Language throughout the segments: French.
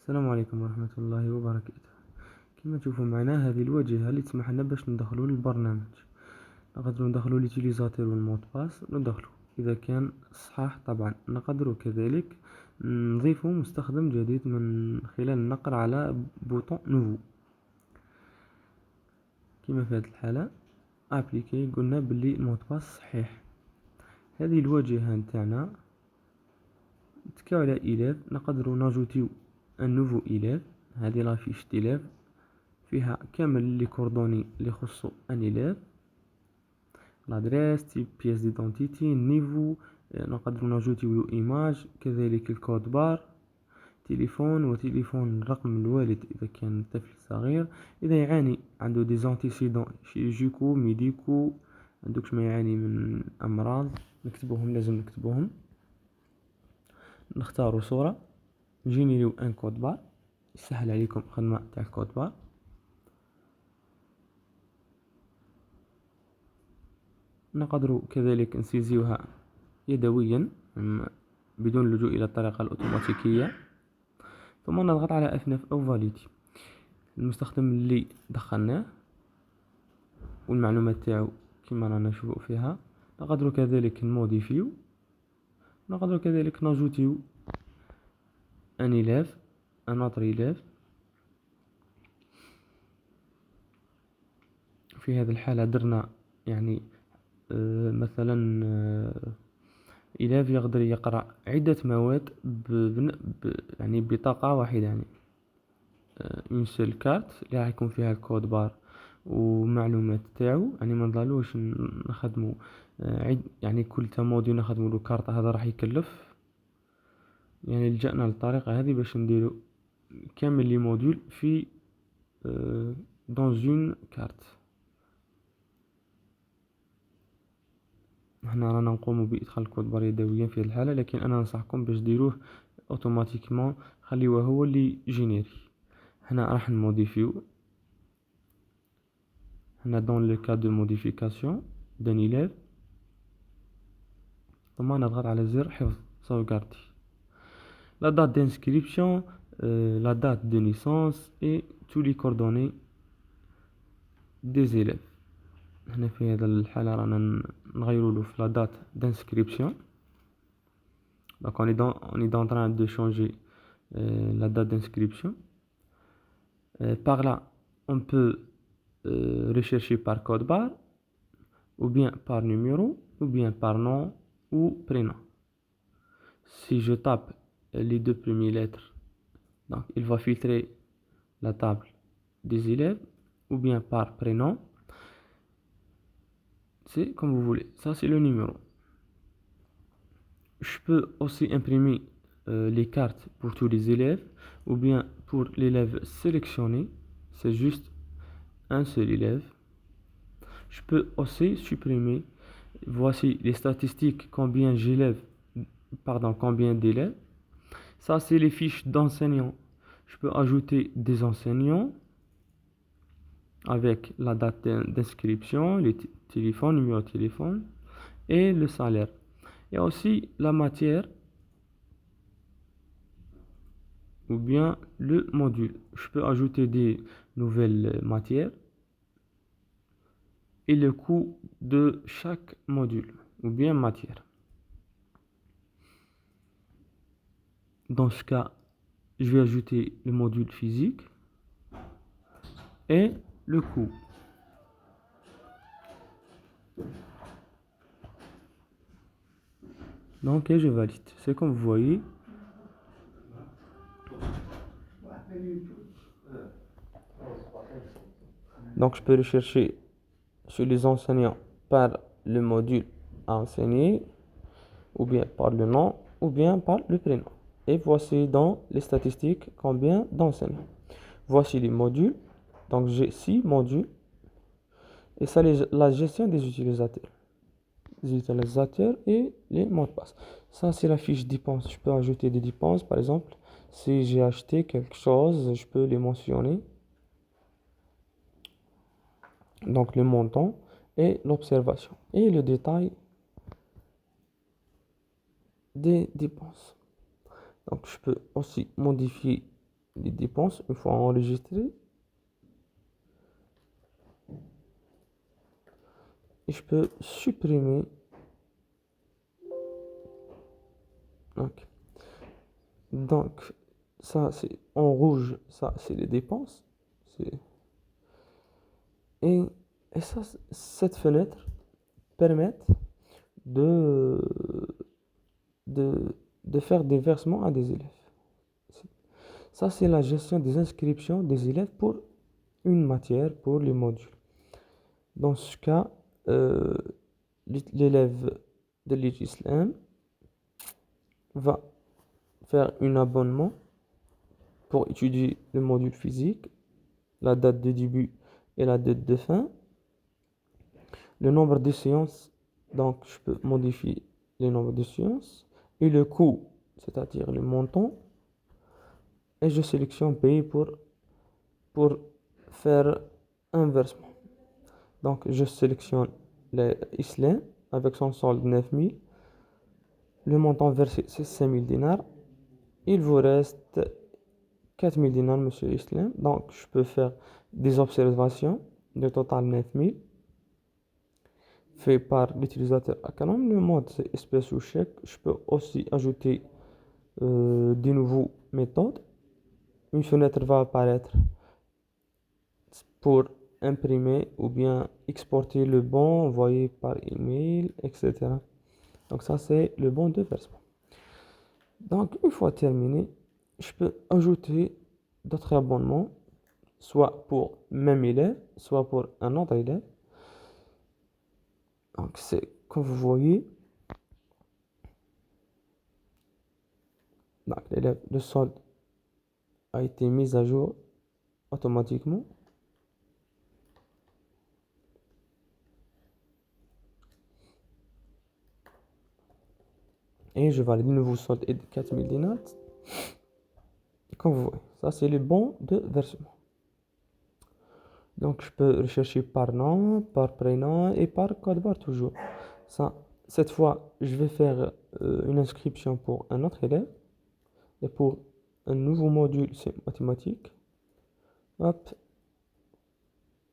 السلام عليكم ورحمة الله وبركاته. كما تشوفوا معنا هذه الواجهة اللي تسمح لنا باش ندخلوا للبرنامج. نقدروا ندخلوا ليوتيليزاتور والمود باس ندخلوا اذا كان صحاح. طبعا نقدروا كذلك نضيفوا مستخدم جديد من خلال النقر على بوطون نوفو. كما في هذه الحالة ابليكي قلنا باللي المود باس صحيح. هذه الواجهة نتاعنا تكاو على إلاف. نقدروا ناجوتيو ان نوفو إلاف. هذه لافيش ديلاف فيها كامل لي كوردوني اللي يخصو ان إلاف، لادريس، تيب بياس ديدونتيتي، نيفو. نقدروا ناجوتيو له ايماج، كذلك الكود بار، تليفون وتليفون رقم الوالد اذا كان طفل صغير. اذا يعاني عنده دي زانتيسيدون شيرورجيكو ميديكو، عندكش ما يعاني من امراض نكتبوهم، لازم نكتبوهم. نختاروا صورة، نجينيريو ان كود بار يسهل عليكم الخدمة تاع الكود بار. نقدروا كذلك نسيزيوها يدويا بدون اللجوء الى الطريقة الاوتوماتيكية، ثم نضغط على اف9 او فاليدي. المستخدم اللي دخلناه والمعلومات تاعو كما رانا نشوفوا فيها. نقدروا كذلك نموديفيو، نقدروا كذلك ناجوتيو ان إلاف، ان اوتر إلاف. في هذه الحالة درنا يعني مثلا إلاف يقدر يقرأ عدة مواد يعني بطاقة واحدة، يعني اون سول كارت اللي راح يكون فيها الكود بار ومعلومات تاعو. يعني ما نضلوش نخدمو يعني كل موديل نخدمو له كارت، هذا راح يكلف. يعني لجأنا للطريقة هذه باش نديرو كامل لي موديل في دون اون كارت. هنا رانا نقوم بإدخال الكود بار يدويا في الحالة، لكن أنا ننصحكم باش ديروه اوتوماتيكمون، خليوه هو اللي جينيري. هنا راح نموديفيو. هنا دون لو كا دو موديفيكاسيون دان إلاف، ثم نضغط على زر حفظ sauvegarder la date d'inscription, la date de naissance et tous les coordonnées des élèves. هنا في هذا الحالة رانا نغيروا له في la date d'inscription. Donc on est en train de changer la date d'inscription. Par là on peut rechercher par code barre, ou bien par numéro, ou bien par nom ou prénom. Si je tape les deux premières lettres, donc il va filtrer la table des élèves, ou bien par prénom. C'est comme vous voulez. Ça c'est le numéro. Je peux aussi imprimer les cartes pour tous les élèves, ou bien pour l'élève sélectionné, c'est juste un seul élève. Je peux aussi supprimer. Voici les statistiques, combien d'élèves. Ça c'est les fiches d'enseignants. Je peux ajouter des enseignants avec la date d'inscription, les téléphones, numéro de téléphone et le salaire. Il y a aussi la matière ou bien le module. Je peux ajouter des nouvelles matières et le coût de chaque module ou bien matière. Dans ce cas, je vais ajouter le module physique et le coût. Donc, et je valide. C'est comme vous voyez. Donc, je peux rechercher sur les enseignants par le module à enseigner, ou bien par le nom, ou bien par le prénom. Et voici dans les statistiques combien d'enseignants. Voici les modules. Donc, j'ai 6 modules. Et ça, la gestion des utilisateurs. Les utilisateurs et les mots de passe. Ça, c'est la fiche dépenses. Je peux ajouter des dépenses. Par exemple, si j'ai acheté quelque chose, je peux les mentionner. Donc, le montant et l'observation. Et le détail des dépenses. Donc, je peux aussi modifier les dépenses une fois enregistrées. Et je peux supprimer. Ok. Donc, ça, c'est en rouge, ça, c'est les dépenses. C'est- Et, et ça, cette fenêtre permet de, de, de faire des versements à des élèves. Ça, c'est la gestion des inscriptions des élèves pour une matière, pour les modules. Dans ce cas, euh, l'élève de l'ISLAM va faire un abonnement pour étudier le module physique, la date de début et la date de fin, le nombre de séances, donc je peux modifier le nombre de séances, et le coût, c'est-à-dire le montant, et je sélectionne payer pour faire un versement. Donc je sélectionne l'Islam avec son solde 9000, le montant versé c'est 5000 dinars, il vous reste 4000 dinars, monsieur Islam. Donc je peux faire des observations, le total 9000 fait par l'utilisateur Acanom. Le mode c'est espèce ou chèque. Je peux aussi ajouter des nouveaux méthodes. Une fenêtre va apparaître pour imprimer ou bien exporter le bon envoyé par email, etc. Donc ça c'est le bon de versement. Donc une fois terminé, je peux ajouter d'autres abonnements, soit pour même élève, soit pour un autre élève. Donc c'est comme vous voyez, donc l'élève, le solde a été mis à jour automatiquement. Et je valide le nouveau solde et de 4000 dinars. Comme vous voyez, ça c'est le bon de versement. Donc je peux rechercher par nom, par prénom et par code barre toujours. Ça, cette fois, je vais faire une inscription pour un autre élève et pour un nouveau module, c'est mathématiques. Hop,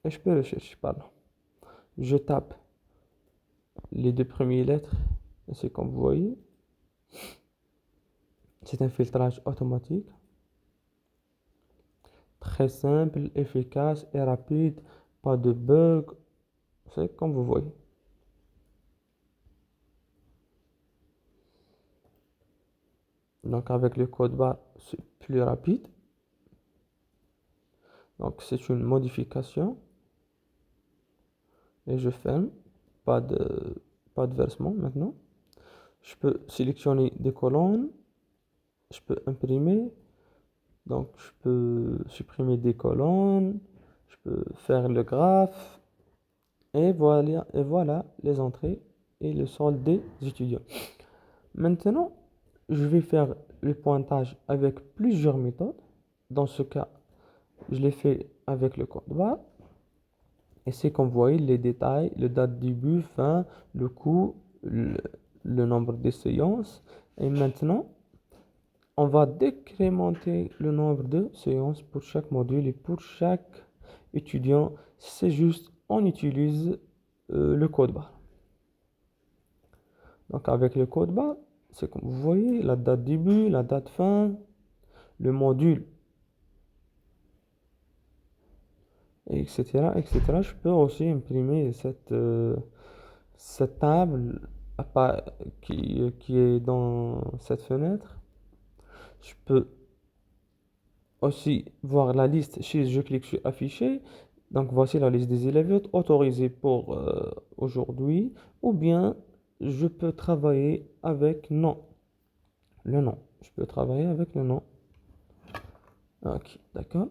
et je peux rechercher par nom. Je tape les deux premières lettres et c'est comme vous voyez. C'est un filtrage automatique. Très simple, efficace et rapide. Pas de bug. C'est comme vous voyez. Donc avec le code barre, c'est plus rapide. Donc c'est une modification. Et je ferme. Pas de, pas de versement maintenant. Je peux sélectionner des colonnes. Je peux imprimer. Donc je peux supprimer des colonnes. Je peux faire le graphe. Et voilà les entrées et le solde des étudiants. Maintenant, je vais faire le pointage avec plusieurs méthodes. Dans ce cas, je l'ai fait avec le code barre. Et c'est comme vous voyez les détails, le date début, fin, le coût, le nombre de séances. Et maintenant, on va décrémenter le nombre de séances pour chaque module et pour chaque étudiant. C'est juste, on utilise le code barre. Donc avec le code barre, c'est comme vous voyez, la date début, la date fin, le module, etc., etc. Je peux aussi imprimer cette table qui est dans cette fenêtre. Je peux aussi voir la liste si je clique sur afficher. Donc voici la liste des élèves autorisés pour aujourd'hui. Ou bien je peux travailler avec nom. Le nom. Je peux travailler avec le nom. Ok, d'accord.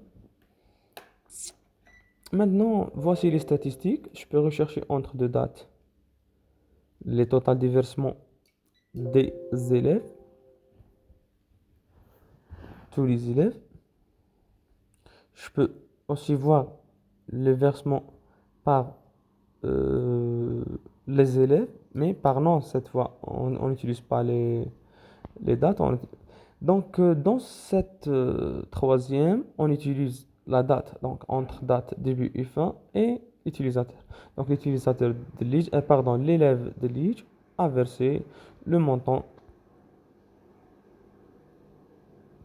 Maintenant, voici les statistiques. Je peux rechercher entre deux dates les totaux de versement des élèves, tous les élèves. Je peux aussi voir le versement par euh, les élèves, mais par nom cette fois. On n'utilise pas les dates. Donc, dans cette troisième, on utilise la date, donc entre date, début et fin, et utilisateur. Donc, l'utilisateur de l'IJ, pardon, l'élève de l'IJ a versé le montant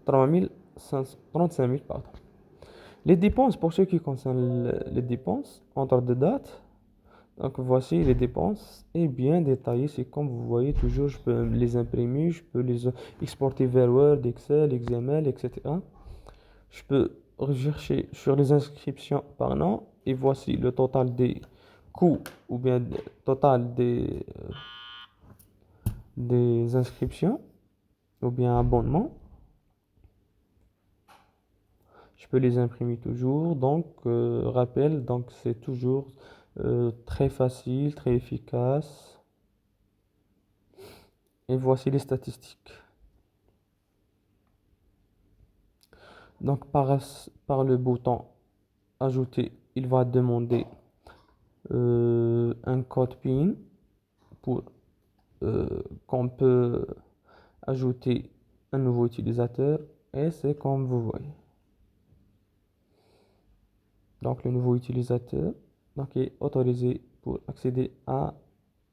35 000, pardon. Les dépenses, pour ce qui concerne les dépenses entre deux dates, donc voici les dépenses et bien détaillées. C'est comme vous voyez toujours, je peux les imprimer, je peux les exporter vers Word, Excel, XML, etc. Je peux rechercher sur les inscriptions par nom et voici le total des coûts ou bien le total des inscriptions ou bien abonnements. Je peux les imprimer toujours. Donc, rappel, donc c'est toujours très facile, très efficace. Et voici les statistiques. Donc, par le bouton ajouter, il va demander un code PIN pour qu'on peut ajouter un nouveau utilisateur. Et c'est comme vous voyez. Donc, le nouveau utilisateur donc, est autorisé pour accéder à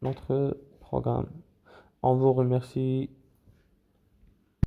notre programme. On vous remercie.